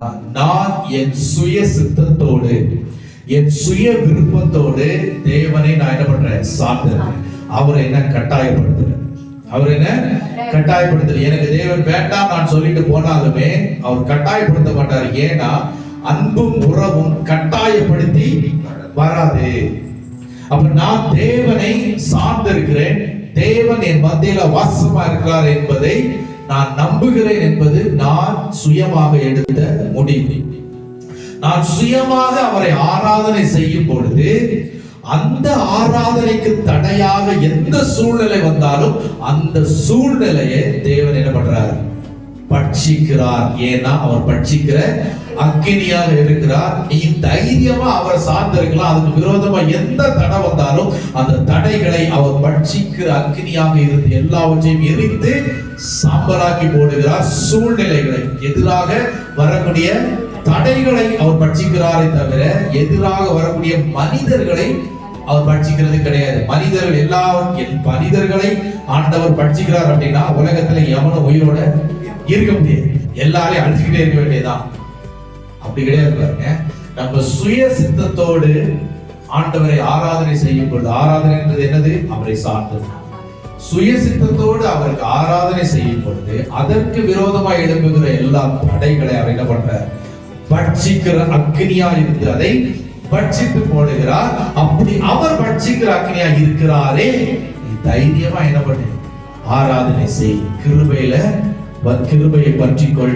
நான் என் சுய சித்தத்தோடு என் சுய விருப்பத்தோடு தேவனை நான் என்ன பண்றேன்? சார்ந்தேன். அவரை என்ன கட்டாயப்படுத்துறேன்? அவர் என்ன கட்டாயப்படுத்தல. எனக்கு தேவன் வேண்டாம் நான் சொல்லிட்டு போனாலுமே அவர் கட்டாயப்படுத்த மாட்டார். ஏன்னா அன்பும் உறவும் கட்டாயப்படுத்தி வராது. அப்ப நான் தேவனை சார்ந்திருக்கிறேன், தேவன் என் மத்தியில வாசமா இருக்கிறார் என்பதை நான் நம்புகிறேன் என்பது நான் சுயமாக எடுத்த முடிவு. நான் சுயமாக அவரை ஆராதனை செய்யும் பொழுது அந்த ஆராதனைக்கு தடையாக எந்த சூழ்நிலை வந்தாலும் அந்த சூழ்நிலையை தேவன் என்ன பண்றார்? பட்சிக்கிறார். ஏன்னா அவர் பட்சிக்கிற அக்கினியாக இருக்கிறார். நீ தைரியமா அவரை சார்ந்திருக்கலாம். அதுக்கு விரோதமா எந்த தடை வந்தாலும் அந்த தடைகளை அவர் பட்சிக்கிற அக்கினியாக இருந்து எல்லாவற்றையும் எரித்து சாம்பலாக்கி போடுகிறார். சூழ்நிலைகளை எதிராக வரக்கூடிய தடைகளை அவர் பட்சிக்கிறாரே தவிர எதிராக வரக்கூடிய மனிதர்களை அவர் பட்சிக்கிறது கிடையாது. மனிதர்கள் மனிதர்களை ஆண்டவர் பட்சிக்கிறார் அப்படின்னா உலகத்துல எவனும் உயிரோட இருக்க முடியாது. எல்லாரையும் அழிச்சுக்கிட்டே இருக்க வேண்டியதுதான். அப்படி கிடையாது பாருங்க. நம்ம சுய சித்தத்தோடு ஆண்டவரை ஆராதனை செய்யும் பொழுது, ஆராதனை என்பது என்னது? அவரை சார்ந்தது. சுய சித்தத்தோடு அவருக்கு ஆராதனை செய்யும் பொழுது அதற்கு விரோதமாக எழும்புகிற எல்லா தடைகளை அவர் என்ன பண்றார்? பட்சிக்கிற அக்னியா இருந்து அதை பட்சித்து போடுகிறார். அப்படி அவர் பட்சிக்கிற அக்னியா இருக்கிறாரே, தைரியமா என்ன பண்ணு? ஆராதனை செய். கிருபையை பற்றிக்கொள்.